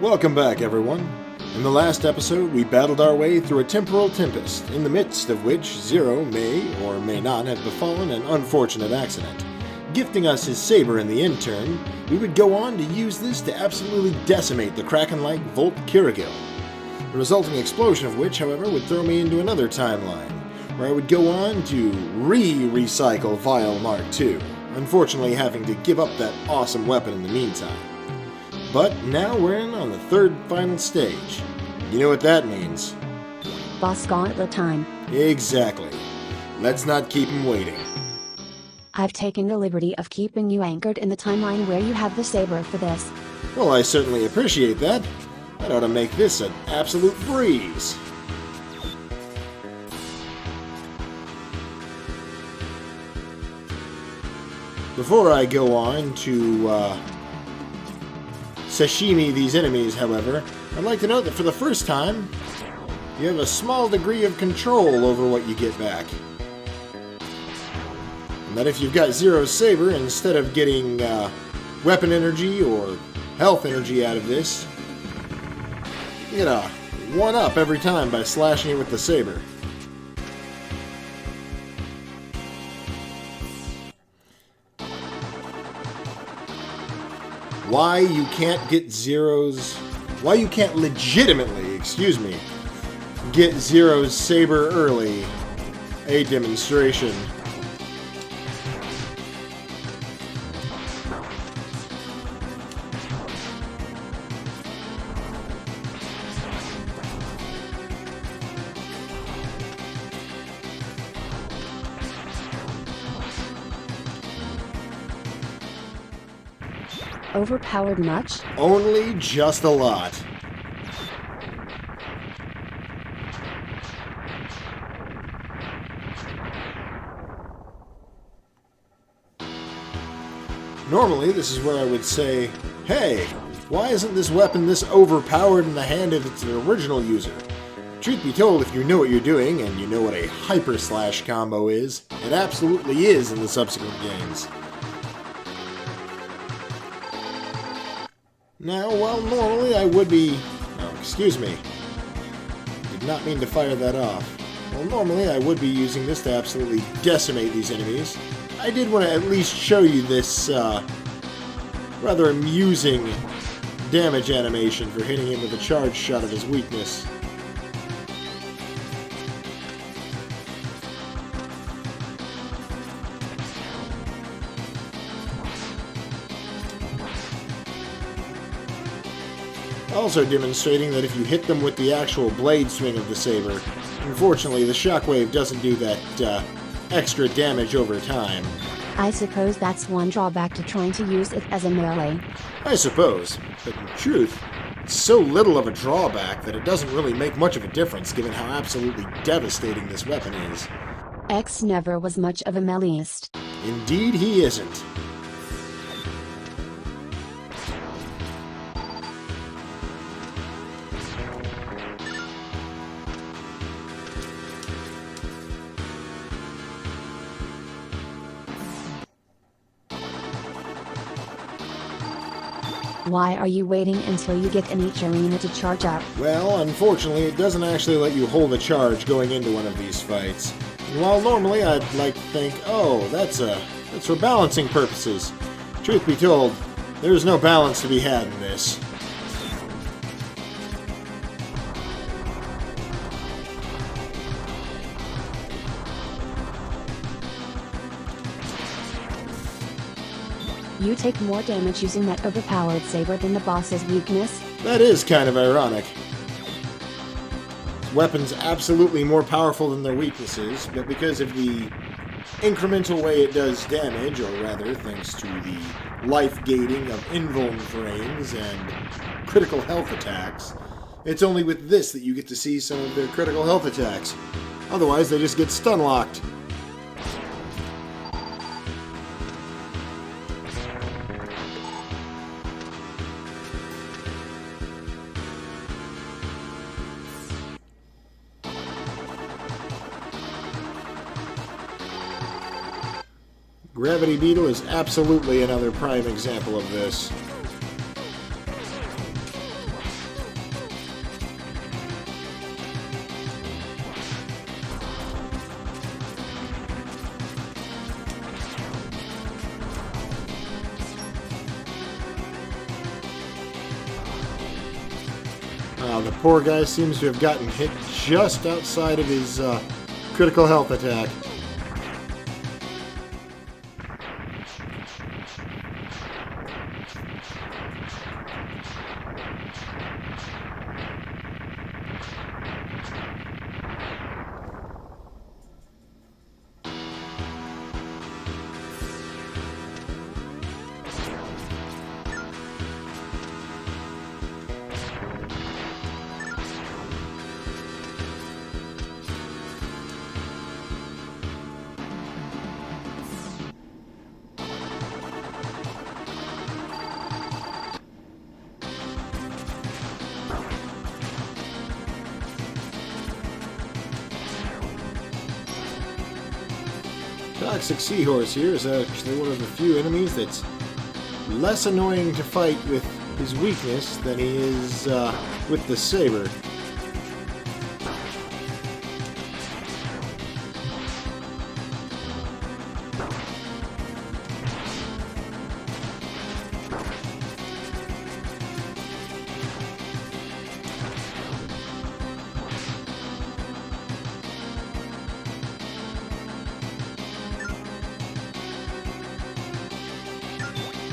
Welcome back, everyone. In the last episode, we battled our way through a temporal tempest, in the midst of which Zero may or may not have befallen an unfortunate accident. Gifting us his saber in the intern, we would go on to use this to absolutely decimate the Kraken-like Volt Kirigil. The resulting explosion of which, however, would throw me into another timeline, where I would go on to recycle Vile Mark II, unfortunately having to give up that awesome weapon in the meantime. But now we're in on the third final stage. You know what that means? Boss Gauntlet time. Exactly. Let's not keep him waiting. I've taken the liberty of keeping you anchored in the timeline where you have the saber for this. Well, I certainly appreciate that. That ought to make this an absolute breeze. Before I go on to sashimi these enemies, however, I'd like to note that for the first time, you have a small degree of control over what you get back. And that if you've got Zero's saber, instead of getting weapon energy or health energy out of this, you get a 1-up every time by slashing it with the saber. Why you can't legitimately, get Zero's saber early. A demonstration. Overpowered much? Only just a lot. Normally, this is where I would say, hey, why isn't this weapon this overpowered in the hand of its original user? Truth be told, if you know what you're doing, and you know what a Hyper Slash combo is, it absolutely is in the subsequent games. Now, while normally I would be... Oh, excuse me. Did not mean to fire that off. Well, normally I would be using this to absolutely decimate these enemies. I did want to at least show you this rather amusing damage animation for hitting him with a charge shot of his weakness. Also demonstrating that if you hit them with the actual blade swing of the saber, unfortunately the shockwave doesn't do that extra damage over time. I suppose that's one drawback to trying to use it as a melee. I suppose, but in truth, it's so little of a drawback that it doesn't really make much of a difference given how absolutely devastating this weapon is. X never was much of a meleeist. Indeed he isn't. Why are you waiting until you get in each arena to charge up? Well, unfortunately, it doesn't actually let you hold a charge going into one of these fights. And while normally I'd like to think, oh, that's for balancing purposes. Truth be told, there's no balance to be had in this. You take more damage using that overpowered saber than the boss's weakness? That is kind of ironic. Weapons absolutely more powerful than their weaknesses, but because of the incremental way it does damage, or rather, thanks to the life gating of invuln frames and critical health attacks, it's only with this that you get to see some of their critical health attacks. Otherwise, they just get stun locked. Gravity Beetle is absolutely another prime example of this. The poor guy seems to have gotten hit just outside of his critical health attack. Toxic Seahorse here is actually one of the few enemies that's less annoying to fight with his weakness than he is with the saber.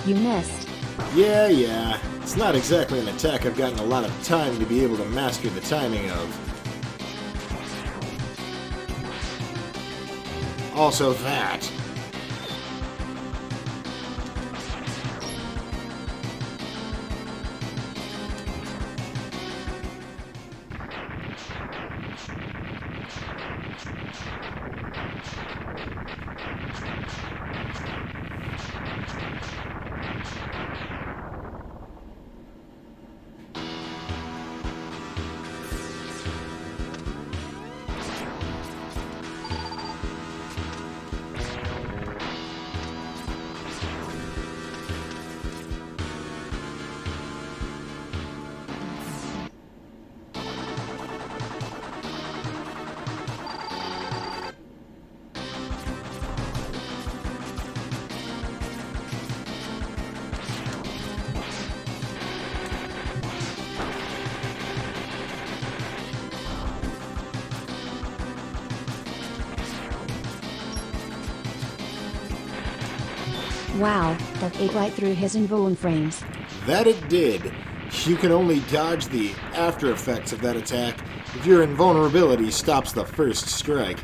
You missed. Yeah. It's not exactly an attack I've gotten a lot of time to be able to master the timing of. Also that. Wow, that ate right through his invuln frames. That it did. You can only dodge the after effects of that attack if your invulnerability stops the first strike.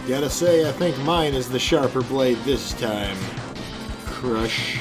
Gotta say, I think mine is the sharper blade this time. Crush.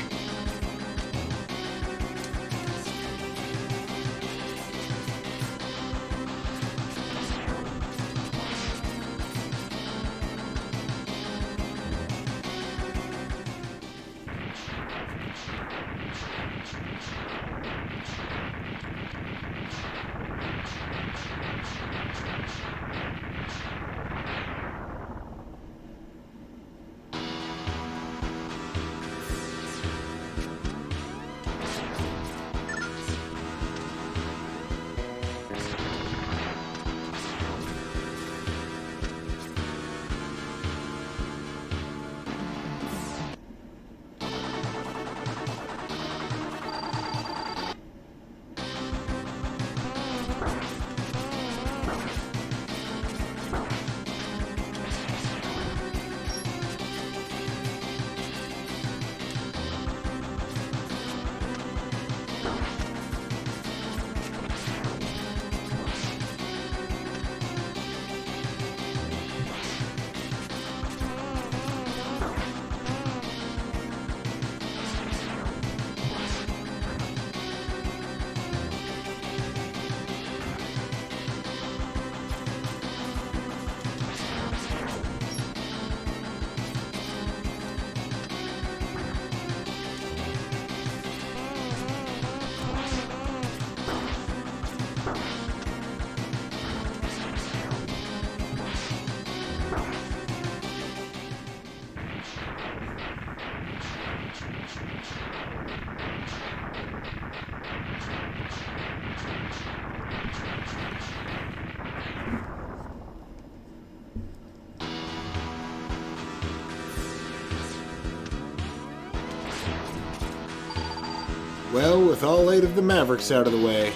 Well, with all 8 of the Mavericks out of the way,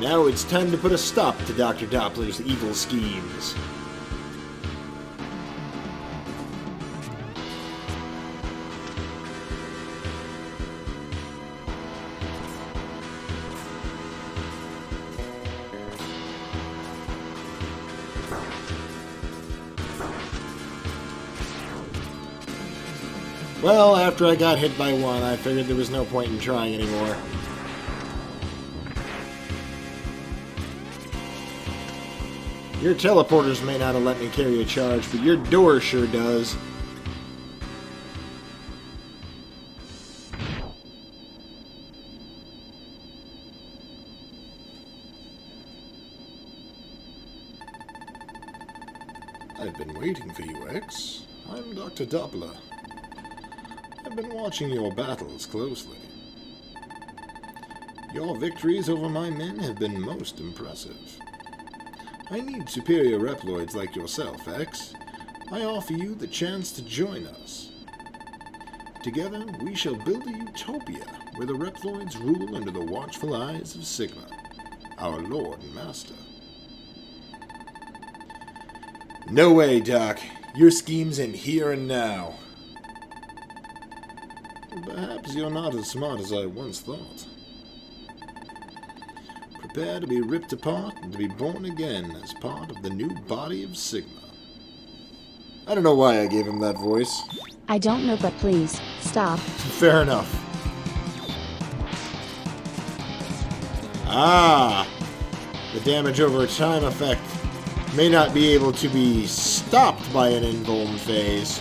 now it's time to put a stop to Dr. Doppler's evil schemes. Well, after I got hit by one, I figured there was no point in trying anymore. Your teleporters may not have let me carry a charge, but your door sure does. I've been waiting for you, X. I'm Dr. Doppler. I've been watching your battles closely. Your victories over my men have been most impressive. I need superior Reploids like yourself, X. I offer you the chance to join us. Together, we shall build a utopia where the Reploids rule under the watchful eyes of Sigma, our Lord and Master. No way, Doc. Your scheme's in here and now. Perhaps you're not as smart as I once thought. Prepare to be ripped apart and to be born again as part of the new body of Sigma. I don't know why I gave him that voice. I don't know, but please, stop. Fair enough. Ah! The damage over time effect may not be able to be stopped by an invuln phase,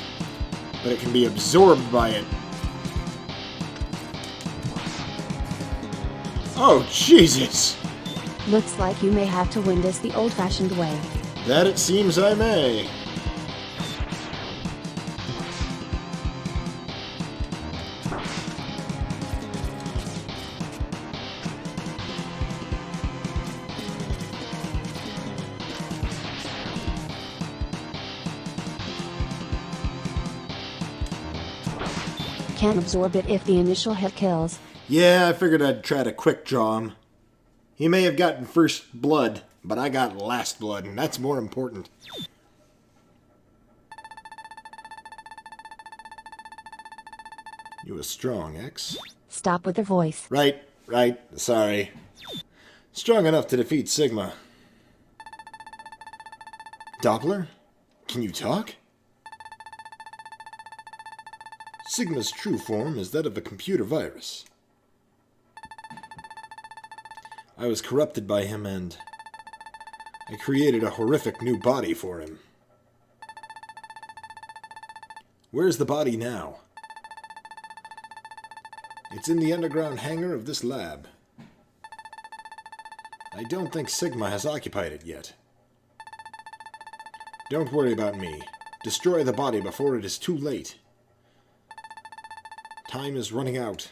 but it can be absorbed by it. Oh, Jesus! Looks like you may have to win this the old-fashioned way. That it seems I may. Can't absorb it if the initial hit kills. Yeah, I figured I'd try to quick draw him. He may have gotten first blood, but I got last blood, and that's more important. You were strong, X. Stop with the voice. Right, sorry. Strong enough to defeat Sigma. Doppler? Can you talk? Sigma's true form is that of a computer virus. I was corrupted by him, and I created a horrific new body for him. Where's the body now? It's in the underground hangar of this lab. I don't think Sigma has occupied it yet. Don't worry about me. Destroy the body before it is too late. Time is running out.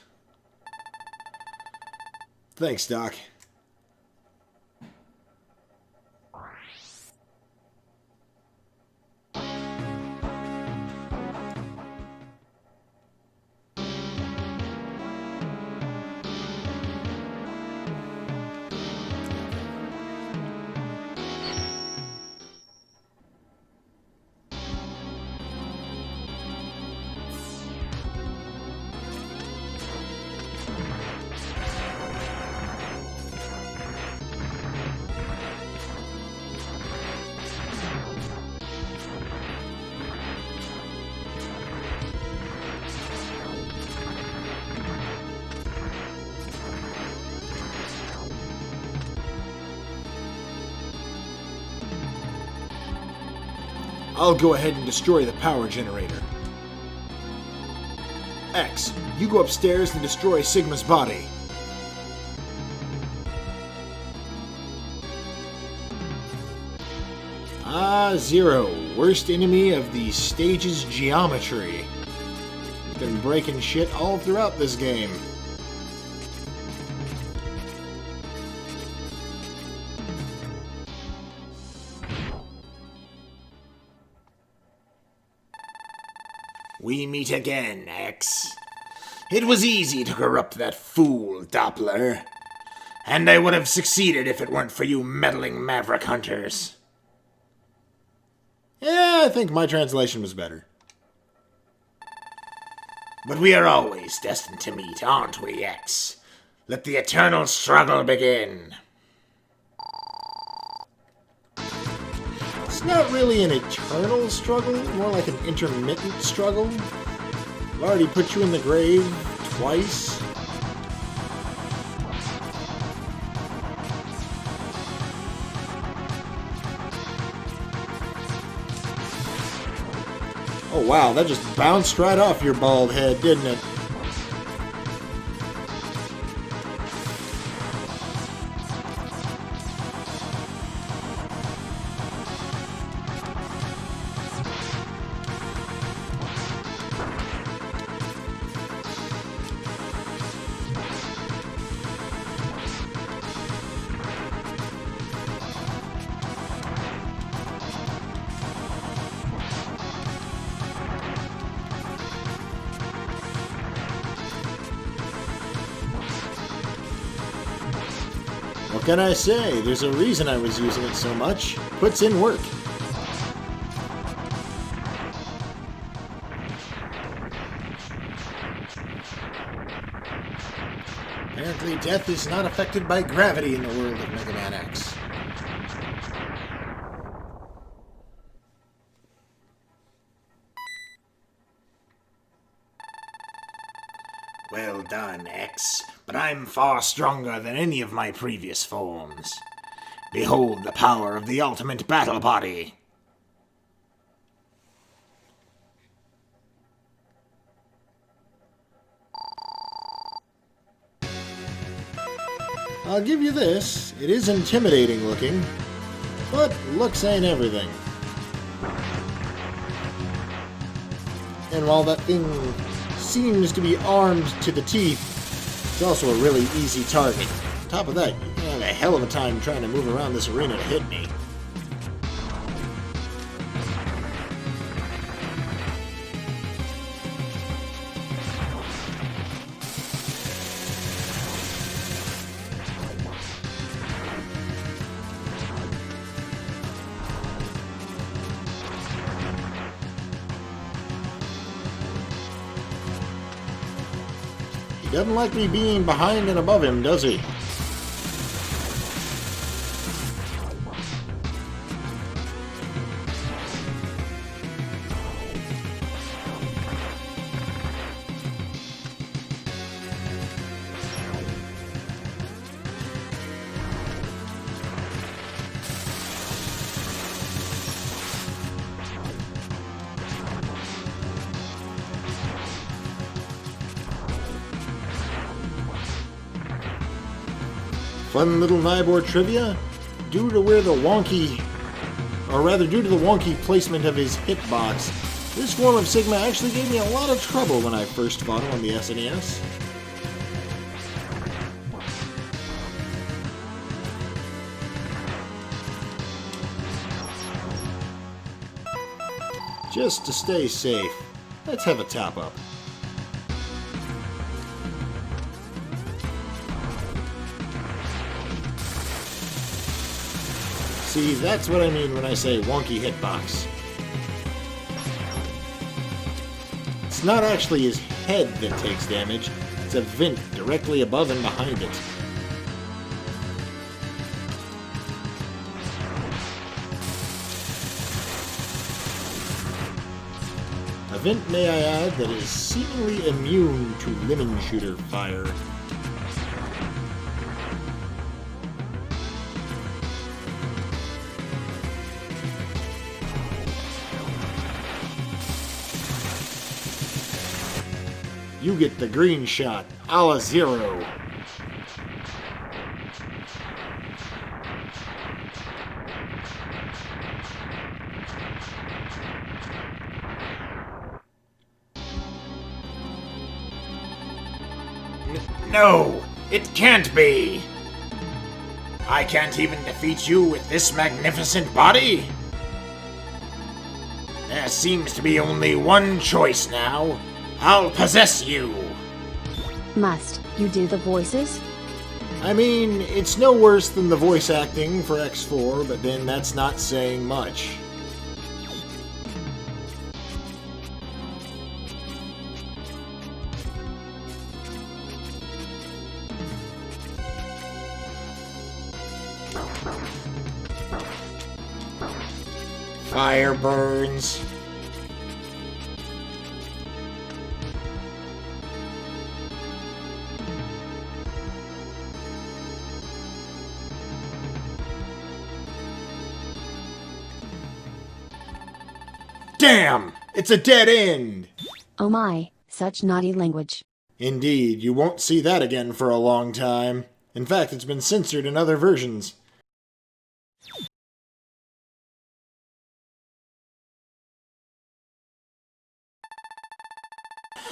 Thanks, Doc. I'll go ahead and destroy the power generator. X, you go upstairs and destroy Sigma's body. Ah, Zero, worst enemy of the stage's geometry. He's been breaking shit all throughout this game. We meet again, X. It was easy to corrupt that fool, Doppler. And I would have succeeded if it weren't for you meddling maverick hunters. Yeah, I think my translation was better. But we are always destined to meet, aren't we, X? Let the eternal struggle begin. It's not really an eternal struggle, more like an intermittent struggle. I've already put you in the grave twice. Oh wow, that just bounced right off your bald head, didn't it? What can I say? There's a reason I was using it so much. Puts in work. Apparently death is not affected by gravity in the world of Megaman X. Well done, X, but I'm far stronger than any of my previous forms. Behold the power of the ultimate battle body. I'll give you this. It is intimidating looking, but looks ain't everything. And while that thing seems to be armed to the teeth, it's also a really easy target. On top of that, you have a hell of a time trying to move around this arena to hit me. He doesn't like me being behind and above him, does he? Fun little Nibor trivia. Due to the wonky placement of his hitbox, this form of Sigma actually gave me a lot of trouble when I first fought him on the SNES. Just to stay safe, let's have a top up. See, that's what I mean when I say wonky hitbox. It's not actually his head that takes damage, it's a vent directly above and behind it. A vent, may I add, that is seemingly immune to lemon shooter fire. You get the green shot, a la Zero. No, it can't be. I can't even defeat you with this magnificent body. There seems to be only one choice now. I'll possess you. Must you do the voices? I mean, it's no worse than the voice acting for X4, but then that's not saying much. Fire burns. Damn! It's a dead end! Oh my, such naughty language. Indeed, you won't see that again for a long time. In fact, it's been censored in other versions.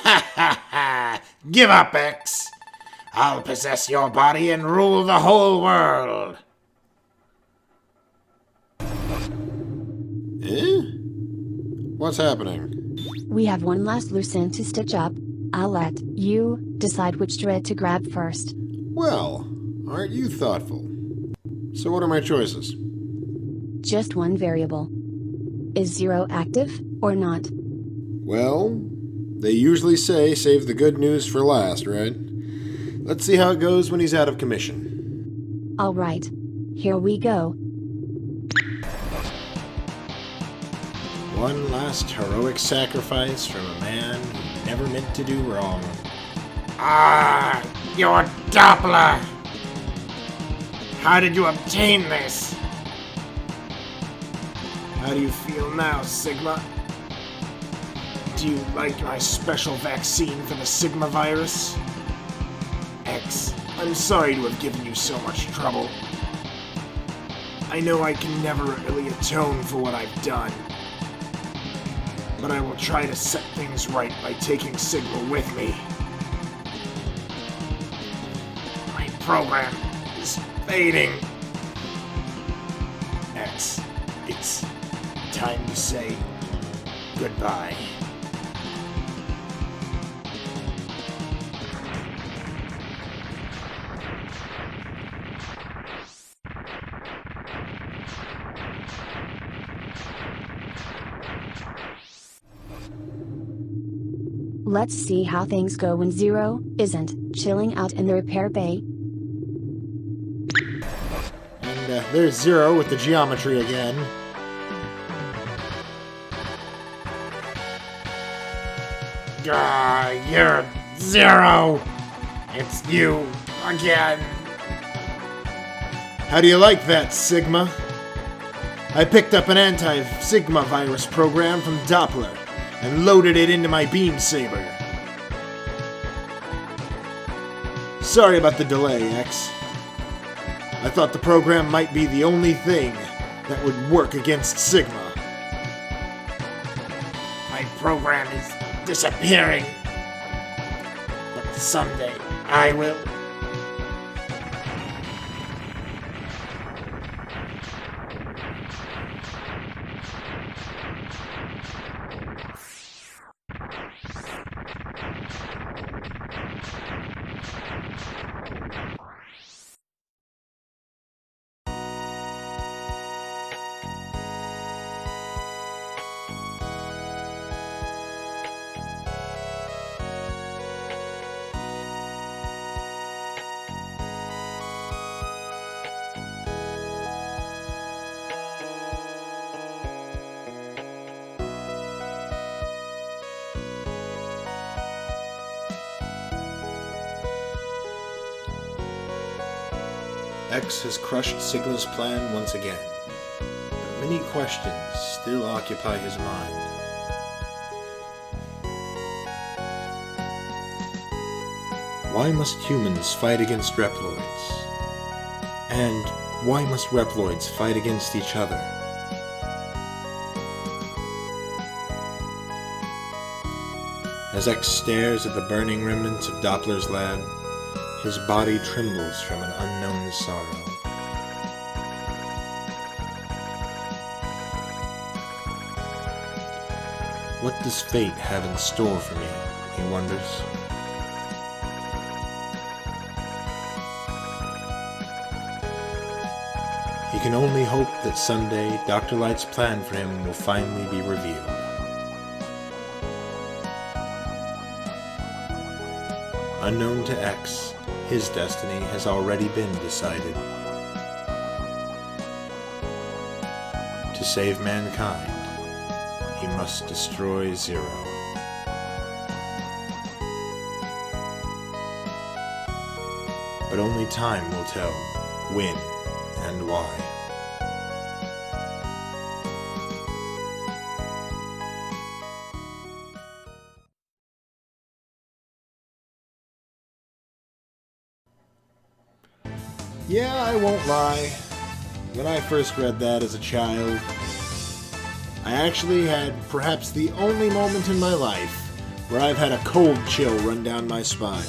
Ha ha ha! Give up, X! I'll possess your body and rule the whole world! Eh? What's happening? We have one last loose end to stitch up. I'll let you decide which dread to grab first. Well, aren't you thoughtful? So what are my choices? Just one variable. Is Zero active, or not? Well, they usually say save the good news for last, right? Let's see how it goes when he's out of commission. Alright. Here we go. One last heroic sacrifice from a man who never meant to do wrong. Ah, your Doppler! How did you obtain this? How do you feel now, Sigma? Do you like my special vaccine for the Sigma virus? X, I'm sorry to have given you so much trouble. I know I can never really atone for what I've done. But I will try to set things right by taking Sigma with me. My program is fading. X, it's time to say goodbye. Let's see how things go when Zero isn't chilling out in the repair bay. And there's Zero with the geometry again. You're Zero! It's you again! How do you like that, Sigma? I picked up an anti-Sigma virus program from Doppler and loaded it into my beam saber. Sorry about the delay, X. I thought the program might be the only thing that would work against Sigma. My program is disappearing. But someday I will. X has crushed Sigma's plan once again, but many questions still occupy his mind. Why must humans fight against Reploids? And why must Reploids fight against each other? As X stares at the burning remnants of Doppler's lab, his body trembles from an unknown sorrow. What does fate have in store for me, he wonders. He can only hope that someday Dr. Light's plan for him will finally be revealed. Unknown to X, his destiny has already been decided. To save mankind, he must destroy Zero. But only time will tell when and why. Yeah, I won't lie. When I first read that as a child, I actually had perhaps the only moment in my life where I've had a cold chill run down my spine.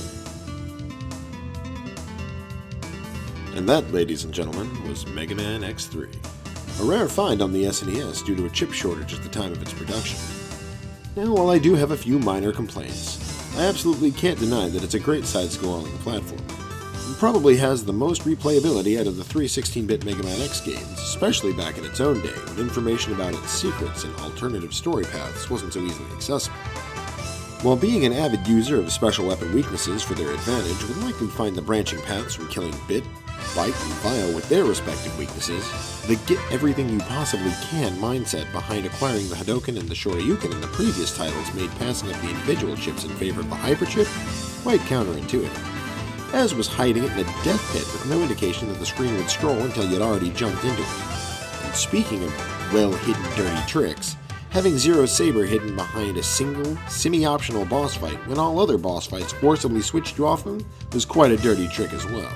And that, ladies and gentlemen, was Megaman X3. A rare find on the SNES due to a chip shortage at the time of its production. Now, while I do have a few minor complaints, I absolutely can't deny that it's a great side-scrolling platform. It probably has the most replayability out of the 3 16-bit Mega Man X games, especially back in its own day, when information about its secrets and alternative story paths wasn't so easily accessible. While being an avid user of special weapon weaknesses for their advantage would likely find the branching paths from killing Bit, Bite, and Vile with their respective weaknesses, the get everything you possibly can mindset behind acquiring the Hadoken and the Shoryuken in the previous titles made passing up the individual chips in favor of the Hyper Chip quite counterintuitive. As was hiding it in a death pit with no indication that the screen would scroll until you'd already jumped into it. And speaking of well-hidden dirty tricks, having Zero's saber hidden behind a single, semi-optional boss fight when all other boss fights forcibly switched you off them was quite a dirty trick as well.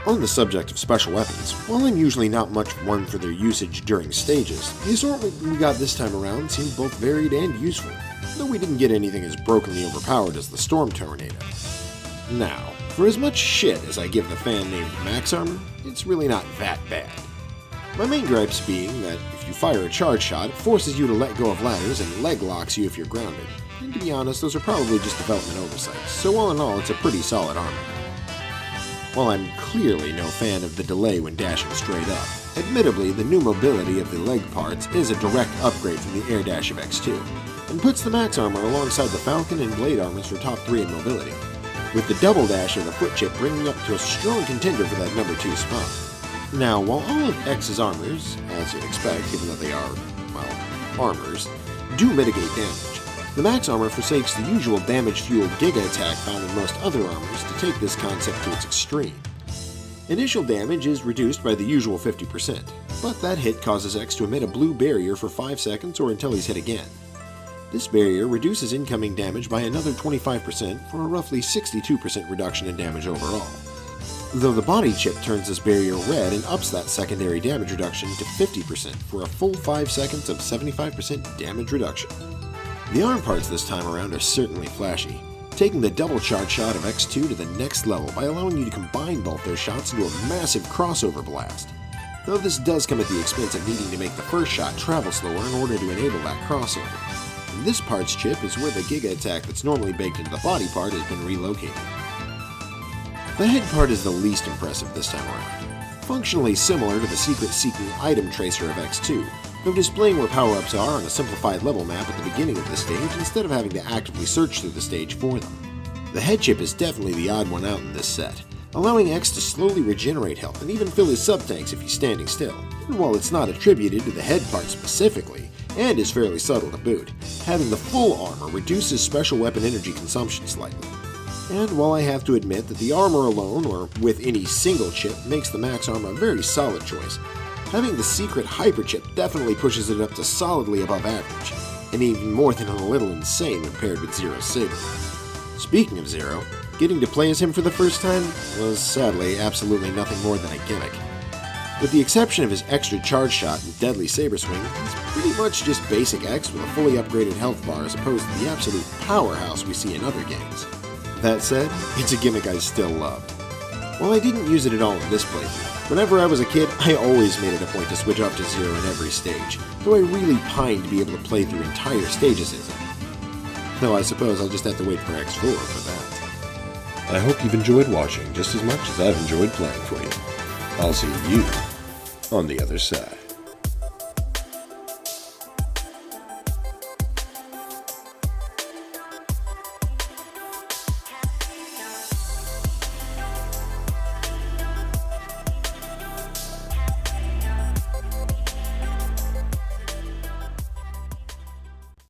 On the subject of special weapons, while I'm usually not much one for their usage during stages, the assortment we got this time around seemed both varied and useful, though we didn't get anything as brokenly overpowered as the Storm Tornado. Now, for as much shit as I give the fan named Max Armor, it's really not that bad. My main gripes being that if you fire a charge shot, it forces you to let go of ladders and leg locks you if you're grounded. And to be honest, those are probably just development oversights, so all in all, it's a pretty solid armor. While I'm clearly no fan of the delay when dashing straight up, admittedly the new mobility of the leg parts is a direct upgrade from the air dash of X2, and puts the Max Armor alongside the Falcon and Blade armors for top 3 in mobility, with the double dash of the foot chip bringing up to a strong contender for that number 2 spot. Now, while all of X's armors, as you'd expect given that they are, well, armors, do mitigate damage, the Max Armor forsakes the usual damage-fueled Giga attack found in most other armors to take this concept to its extreme. Initial damage is reduced by the usual 50%, but that hit causes X to emit a blue barrier for 5 seconds or until he's hit again. This barrier reduces incoming damage by another 25% for a roughly 62% reduction in damage overall. Though the body chip turns this barrier red and ups that secondary damage reduction to 50% for a full 5 seconds of 75% damage reduction. The arm parts this time around are certainly flashy, taking the double charge shot of X2 to the next level by allowing you to combine both those shots into a massive crossover blast. Though this does come at the expense of needing to make the first shot travel slower in order to enable that crossover. And this parts chip is where the Giga attack that's normally baked into the body part has been relocated. The head part is the least impressive this time around, functionally similar to the secret-seeking item tracer of X2, though displaying where power-ups are on a simplified level map at the beginning of the stage instead of having to actively search through the stage for them. The head chip is definitely the odd one out in this set, allowing X to slowly regenerate health and even fill his sub-tanks if he's standing still. And while it's not attributed to the head part specifically, and is fairly subtle to boot, having the full armor reduces special weapon energy consumption slightly. And while I have to admit that the armor alone, or with any single chip, makes the Max Armor a very solid choice, having the secret Hyper Chip definitely pushes it up to solidly above average, and even more than a little insane compared with Zero's saber. Speaking of Zero, getting to play as him for the first time was sadly absolutely nothing more than a gimmick. With the exception of his extra charge shot and deadly saber swing, he's pretty much just basic X with a fully upgraded health bar as opposed to the absolute powerhouse we see in other games. That said, it's a gimmick I still loved. While I didn't use it at all in this playthrough, whenever I was a kid, I always made it a point to switch off to Zero in every stage, though I really pined to be able to play through entire stages as him. Though I suppose I'll just have to wait for X4 for that. I hope you've enjoyed watching just as much as I've enjoyed playing for you. I'll see you on the other side.